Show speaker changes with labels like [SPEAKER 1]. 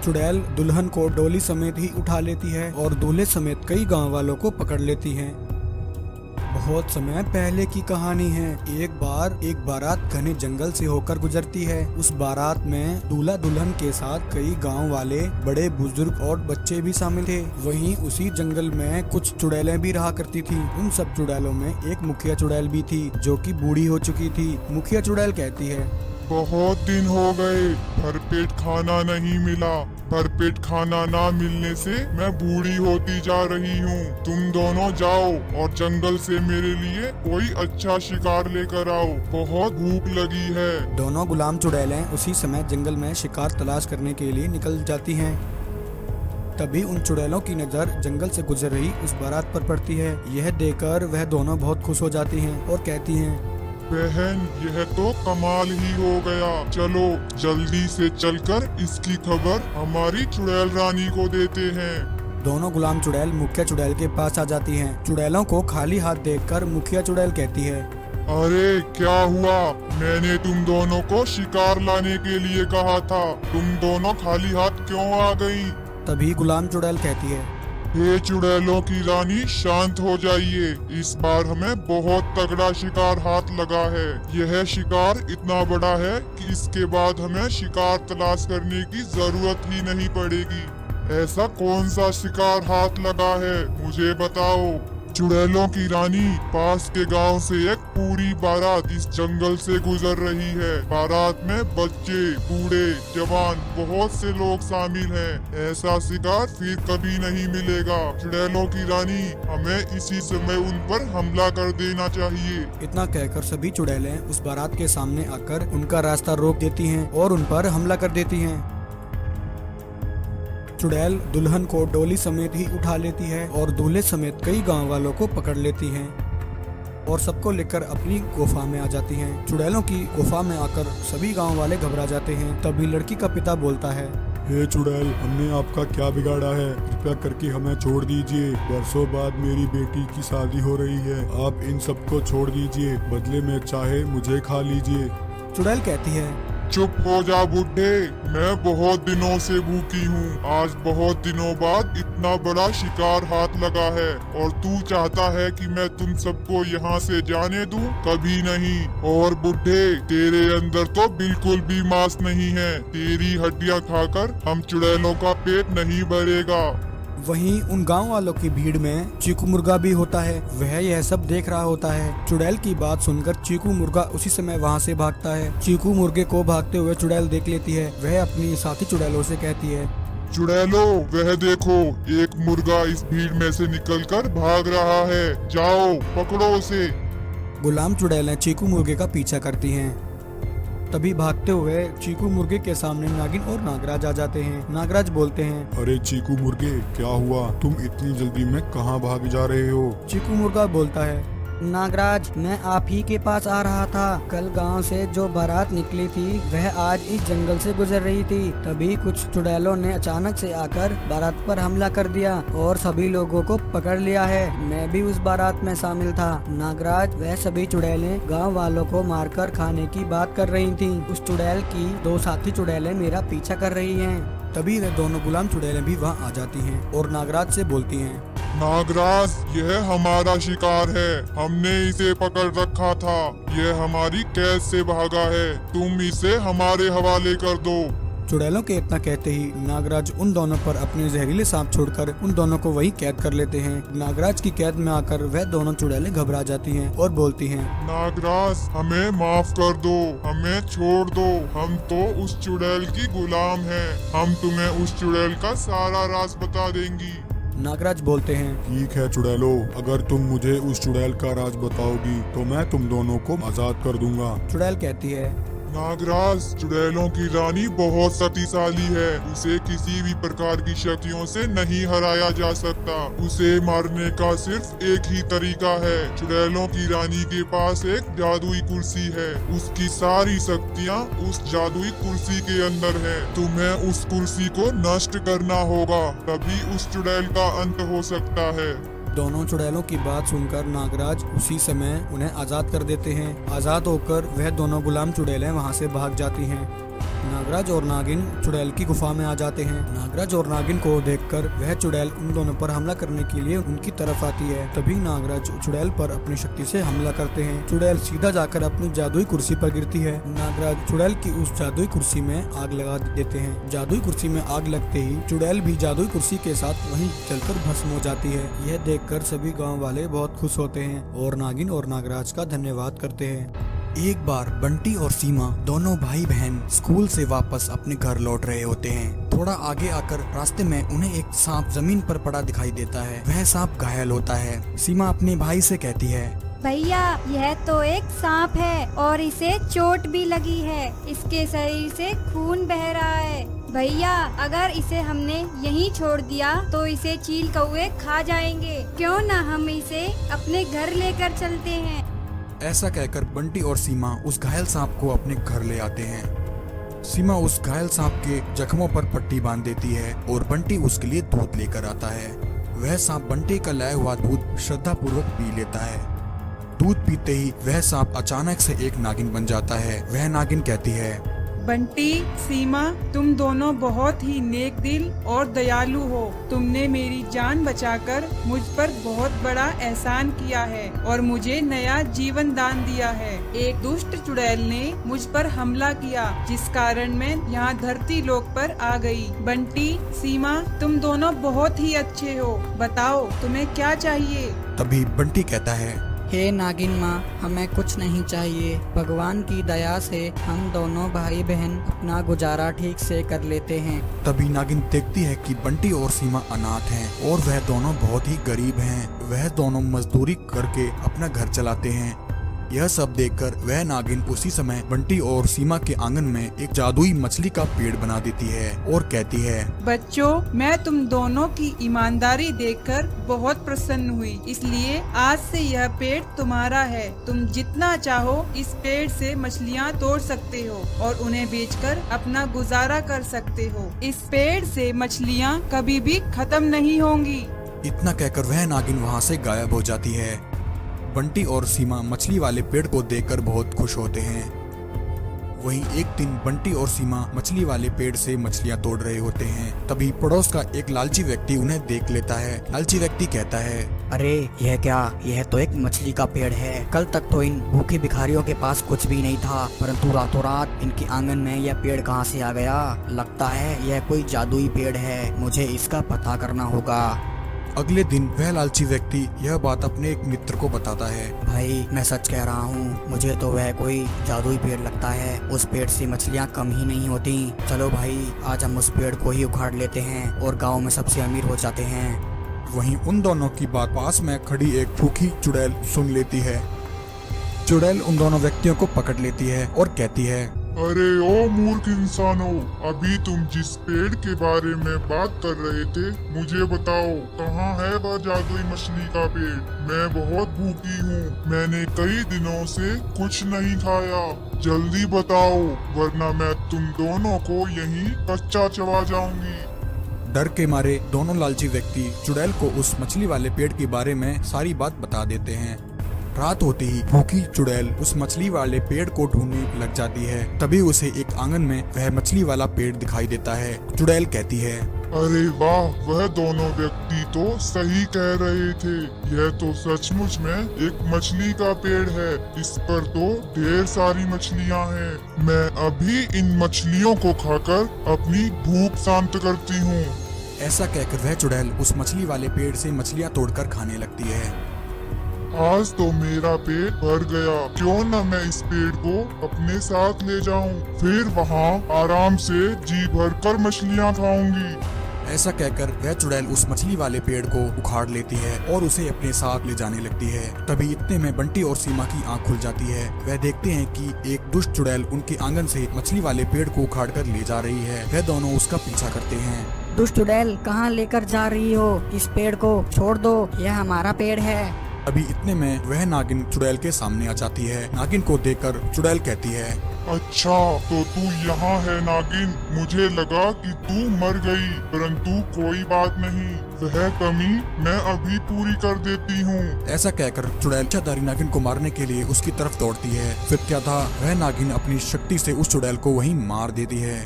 [SPEAKER 1] चुड़ैल दुल्हन को डोली समेत ही उठा लेती है और दूल्हे समेत कई गांव वालों को पकड़ लेती है। बहुत समय पहले की कहानी है। एक बार एक बारात घने जंगल से होकर गुजरती है। उस बारात में दूल्हा दुल्हन के साथ कई गांव वाले, बड़े बुजुर्ग और बच्चे भी शामिल थे। वहीं उसी जंगल में कुछ चुड़ैलें भी रहा करती थी। उन सब चुड़ैलों में एक मुखिया चुड़ैल भी थी जो कि बूढ़ी हो चुकी थी। मुखिया चुड़ैल कहती है,
[SPEAKER 2] बहुत दिन हो गए, भरपेट खाना नहीं मिला। भरपेट खाना ना मिलने से मैं बूढ़ी होती जा रही हूँ। तुम दोनों जाओ और जंगल से मेरे लिए कोई अच्छा शिकार लेकर आओ, बहुत भूख लगी है।
[SPEAKER 1] दोनों गुलाम चुड़ैलें उसी समय जंगल में शिकार तलाश करने के लिए निकल जाती हैं। तभी उन चुड़ैलों की नजर जंगल से गुजर रही उस बारात पर पड़ती है। यह देखकर वह दोनों बहुत खुश हो जाती हैं और कहती हैं,
[SPEAKER 2] बहन, यह तो कमाल ही हो गया। चलो जल्दी से चलकर इसकी खबर हमारी चुड़ैल रानी को देते हैं।
[SPEAKER 1] दोनों गुलाम चुड़ैल मुखिया चुड़ैल के पास आ जाती हैं। चुड़ैलों को खाली हाथ देखकर मुखिया चुड़ैल कहती है,
[SPEAKER 2] अरे क्या हुआ? मैंने तुम दोनों को शिकार लाने के लिए कहा था, तुम दोनों खाली हाथ क्यों आ गई?
[SPEAKER 1] तभी गुलाम चुड़ैल कहती है,
[SPEAKER 2] हे चुड़ैलों की रानी, शांत हो जाइए। इस बार हमें बहुत तगड़ा शिकार हाथ लगा है। यह शिकार इतना बड़ा है कि इसके बाद हमें शिकार तलाश करने की जरूरत ही नहीं पड़ेगी। ऐसा कौन सा शिकार हाथ लगा है, मुझे बताओ। चुड़ैलों की रानी, पास के गांव से एक पूरी बारात इस जंगल से गुजर रही है। बारात में बच्चे, बूढ़े, जवान, बहुत से लोग शामिल हैं। ऐसा शिकार फिर कभी नहीं मिलेगा। चुड़ैलों की रानी, हमें इसी समय उन पर हमला कर देना चाहिए।
[SPEAKER 1] इतना कहकर सभी चुड़ैलें उस बारात के सामने आकर उनका रास्ता रोक देती हैं और उन पर हमला कर देती हैं। चुड़ैल दुल्हन को डोली समेत ही उठा लेती है और दूल्हे समेत कई गांव वालों को पकड़ लेती हैं और सबको लेकर अपनी गुफा में आ जाती हैं। चुड़ैलों की गुफा में आकर सभी गांव वाले घबरा जाते हैं। तभी लड़की का पिता बोलता है,
[SPEAKER 3] हे चुड़ैल, हमने आपका क्या बिगाड़ा है? कृपया करके हमें छोड़ दीजिए। बरसों बाद मेरी बेटी की शादी हो रही है। आप इन सबको छोड़ दीजिए, बदले में चाहे मुझे खा लीजिए।
[SPEAKER 1] चुड़ैल कहती है,
[SPEAKER 2] चुप हो जा बुड्ढे, मैं बहुत दिनों से भूखी हूँ। आज बहुत दिनों बाद इतना बड़ा शिकार हाथ लगा है और तू चाहता है कि मैं तुम सबको यहाँ से जाने दूँ? कभी नहीं। और बुड्ढे, तेरे अंदर तो बिल्कुल भी मांस नहीं है। तेरी हड्डियाँ खाकर हम चुड़ैलों का पेट नहीं भरेगा।
[SPEAKER 1] वहीं उन गांव वालों की भीड़ में चीकू मुर्गा भी होता है। वह यह सब देख रहा होता है। चुड़ैल की बात सुनकर चीकू मुर्गा उसी समय वहां से भागता है। चीकू मुर्गे को भागते हुए चुड़ैल देख लेती है। वह अपनी साथी चुड़ैलों से कहती है,
[SPEAKER 2] चुड़ैलो, वह देखो, एक मुर्गा इस भीड़ में से निकलकर भाग रहा है। जाओ पकड़ो उसे।
[SPEAKER 1] गुलाम चुड़ैलें चीकू मुर्गे का पीछा करती हैं। तभी भागते हुए चीकू मुर्गे के सामने नागिन और नागराज आ जाते हैं। नागराज बोलते हैं,
[SPEAKER 3] अरे चीकू मुर्गे, क्या हुआ? तुम इतनी जल्दी में कहाँ भाग जा रहे हो?
[SPEAKER 1] चीकू मुर्गा बोलता है, नागराज, मैं आप ही के पास आ रहा था। कल गांव से जो बारात निकली थी वह आज इस जंगल से गुजर रही थी। तभी कुछ चुड़ैलों ने अचानक से आकर बारात पर हमला कर दिया और सभी लोगों को पकड़ लिया है। मैं भी उस बारात में शामिल था। नागराज, वह सभी चुड़ैलें गांव वालों को मारकर खाने की बात कर रही थी। उस चुड़ैल की दो साथी चुड़ैलें मेरा पीछा कर रही हैं। तभी वे दोनों गुलाम चुड़ैलें भी वहाँ आ जाती हैं और नागराज से बोलती हैं,
[SPEAKER 2] नागराज, यह हमारा शिकार है। हमने इसे पकड़ रखा था। यह हमारी कैद से भागा है। तुम इसे हमारे हवाले कर दो।
[SPEAKER 1] चुड़ैलों के इतना कहते ही नागराज उन दोनों पर अपने जहरीले सांप छोड़कर उन दोनों को वहीं कैद कर लेते हैं। नागराज की कैद में आकर वह दोनों चुड़ैलें घबरा जाती हैं और बोलती हैं,
[SPEAKER 2] नागराज, हमें माफ कर दो, हमें छोड़ दो। हम तो उस चुड़ैल की गुलाम हैं। हम तुम्हें उस चुड़ैल का सारा राज बता देंगी।
[SPEAKER 1] नागराज बोलते हैं,
[SPEAKER 3] ठीक है चुड़ैलो, अगर तुम मुझे उस चुड़ैल का राज बताओगी तो मैं तुम दोनों को आजाद कर दूंगा।
[SPEAKER 1] चुड़ैल कहती है,
[SPEAKER 2] नागराज, चुड़ैलों की रानी बहुत शक्तिशाली है। उसे किसी भी प्रकार की शक्तियों से नहीं हराया जा सकता। उसे मारने का सिर्फ एक ही तरीका है। चुड़ैलों की रानी के पास एक जादुई कुर्सी है। उसकी सारी शक्तियाँ उस जादुई कुर्सी के अंदर है। तुम्हें उस कुर्सी को नष्ट करना होगा, तभी उस चुड़ैल का अंत हो सकता है।
[SPEAKER 1] दोनों चुड़ैलों की बात सुनकर नागराज उसी समय उन्हें आजाद कर देते हैं। आजाद होकर वह दोनों गुलाम चुड़ैलें वहां से भाग जाती हैं। नागराज और नागिन चुड़ैल की गुफा में आ जाते हैं। नागराज और नागिन को देखकर वह चुड़ैल उन दोनों पर हमला करने के लिए उनकी तरफ आती है। तभी नागराज चुड़ैल पर अपनी शक्ति से हमला करते हैं। चुड़ैल सीधा जाकर अपनी जादुई कुर्सी पर गिरती है। नागराज चुड़ैल की उस जादुई कुर्सी में आग लगा देते हैं। जादुई कुर्सी में आग लगते ही चुड़ैल भी जादुई कुर्सी के साथ वहीं जलकर भस्म हो जाती है। यह देखकर सभी गाँव वाले बहुत खुश होते हैं और नागिन और नागराज का धन्यवाद करते हैं। एक बार बंटी और सीमा दोनों भाई बहन स्कूल से वापस अपने घर लौट रहे होते हैं। थोड़ा आगे आकर रास्ते में उन्हें एक सांप जमीन पर पड़ा दिखाई देता है। वह सांप घायल होता है। सीमा अपने भाई से कहती है,
[SPEAKER 4] भैया यह तो एक सांप है और इसे चोट भी लगी है। इसके शरीर से खून बह रहा है। भैया अगर इसे हमने यहीं छोड़ दिया तो इसे चील कौवे खा जाएंगे। क्यों ना हम इसे अपने घर लेकर चलते हैं।
[SPEAKER 1] ऐसा कहकर बंटी और सीमा उस घायल सांप को अपने घर ले आते हैं। सीमा उस घायल सांप के जख्मों पर पट्टी बांध देती है और बंटी उसके लिए दूध लेकर आता है। वह सांप बंटी का लाया हुआ दूध श्रद्धा पूर्वक पी लेता है। दूध पीते ही वह सांप अचानक से एक नागिन बन जाता है। वह नागिन कहती है,
[SPEAKER 5] बंटी, सीमा, तुम दोनों बहुत ही नेक दिल और दयालु हो। तुमने मेरी जान बचाकर मुझ पर बहुत बड़ा एहसान किया है और मुझे नया जीवन दान दिया है। एक दुष्ट चुड़ैल ने मुझ पर हमला किया जिस कारण मैं यहाँ धरती लोक पर आ गई। बंटी, सीमा, तुम दोनों बहुत ही अच्छे हो। बताओ तुम्हें क्या चाहिए।
[SPEAKER 1] तभी बंटी कहता है,
[SPEAKER 6] हे नागिन माँ, हमें कुछ नहीं चाहिए। भगवान की दया से हम दोनों भाई बहन अपना गुजारा ठीक से कर लेते हैं।
[SPEAKER 1] तभी नागिन देखती है कि बंटी और सीमा अनाथ हैं और वह दोनों बहुत ही गरीब हैं। वह दोनों मजदूरी करके अपना घर चलाते हैं। यह सब देखकर वह नागिन उसी समय बंटी और सीमा के आंगन में एक जादुई मछली का पेड़ बना देती है और कहती है,
[SPEAKER 5] बच्चों, मैं तुम दोनों की ईमानदारी देखकर बहुत प्रसन्न हुई, इसलिए आज से यह पेड़ तुम्हारा है। तुम जितना चाहो इस पेड़ से मछलियाँ तोड़ सकते हो और उन्हें बेचकर अपना गुजारा कर सकते हो। इस पेड़ से मछलियाँ कभी भी खत्म नहीं होंगी।
[SPEAKER 1] इतना कहकर वह नागिन वहाँ से गायब हो जाती है। बंटी और सीमा मछली वाले पेड़ को देखकर बहुत खुश होते हैं। वहीं एक दिन बंटी और सीमा मछली वाले पेड़ से मछलियां तोड़ रहे होते हैं। तभी पड़ोस का एक लालची व्यक्ति उन्हें देख लेता है। लालची व्यक्ति कहता है,
[SPEAKER 6] अरे यह क्या, यह तो एक मछली का पेड़ है। कल तक तो इन भूखे भिखारियों के पास कुछ भी नहीं था, परंतु रातों रात इनके आंगन में यह पेड़ कहां से आ गया। लगता है यह कोई जादुई पेड़ है। मुझे इसका पता करना होगा।
[SPEAKER 1] अगले दिन वह लालची व्यक्ति यह बात अपने एक मित्र को बताता है।
[SPEAKER 6] भाई मैं सच कह रहा हूँ, मुझे तो वह कोई जादुई पेड़ लगता है। उस पेड़ से मछलियाँ कम ही नहीं होती। चलो भाई, आज हम उस पेड़ को ही उखाड़ लेते हैं और गांव में सबसे अमीर हो जाते हैं।
[SPEAKER 1] वहीं उन दोनों की बात पास में खड़ी एक भूखी चुड़ैल सुन लेती है। चुड़ैल उन दोनों व्यक्तियों को पकड़ लेती है और कहती है,
[SPEAKER 2] अरे ओ मूर्ख इंसानों, अभी तुम जिस पेड़ के बारे में बात कर रहे थे, मुझे बताओ कहाँ है वह जादुई मछली का पेड़। मैं बहुत भूखी हूँ। मैंने कई दिनों से कुछ नहीं खाया। जल्दी बताओ वरना मैं तुम दोनों को यहीं कच्चा चबा जाऊंगी।
[SPEAKER 1] डर के मारे दोनों लालची व्यक्ति चुड़ैल को उस मछली वाले पेड़ के बारे में सारी बात बता देते हैं। रात होते ही भूखी चुड़ैल उस मछली वाले पेड़ को ढूंढने लग जाती है। तभी उसे एक आंगन में वह मछली वाला पेड़ दिखाई देता है। चुड़ैल कहती है,
[SPEAKER 2] अरे वाह, वह दोनों व्यक्ति तो सही कह रहे थे। यह तो सचमुच में एक मछली का पेड़ है। इस पर तो ढेर सारी मछलियाँ हैं। मैं अभी इन मछलियों को खाकर अपनी भूख शांत करती हूँ।
[SPEAKER 1] ऐसा कहकर वह चुड़ैल उस मछली वाले पेड़ से मछलियाँ तोड़कर खाने लगती है।
[SPEAKER 2] आज तो मेरा पेट भर गया। क्यों न मैं इस पेड़ को अपने साथ ले जाऊं, फिर वहाँ आराम से जी भरकर मछलियाँ खाऊंगी।
[SPEAKER 1] ऐसा कहकर वह चुड़ैल उस मछली वाले पेड़ को उखाड़ लेती है और उसे अपने साथ ले जाने लगती है। तभी इतने में बंटी और सीमा की आंख खुल जाती है। वह देखते हैं कि एक दुष्ट चुड़ैल उनके आंगन से मछली वाले पेड़ को उखाड़ कर ले जा रही है। वह दोनों उसका पीछा करते हैं।
[SPEAKER 6] दुष्ट चुड़ैल, कहाँ लेकर जा रही हो? इस पेड़ को छोड़ दो, यह हमारा पेड़ है।
[SPEAKER 1] अभी इतने में वह नागिन चुड़ैल के सामने आ जाती है। नागिन को देखकर चुड़ैल कहती है,
[SPEAKER 2] अच्छा तो तू यहाँ है नागिन। मुझे लगा कि तू मर गई, परंतु कोई बात नहीं, वह कमी मैं अभी पूरी कर देती हूँ।
[SPEAKER 1] ऐसा कहकर चुड़ैल इच्छाधारी नागिन को मारने के लिए उसकी तरफ दौड़ती है। फिर क्या था, वह नागिन अपनी शक्ति से उस चुड़ैल को वहीं मार देती है।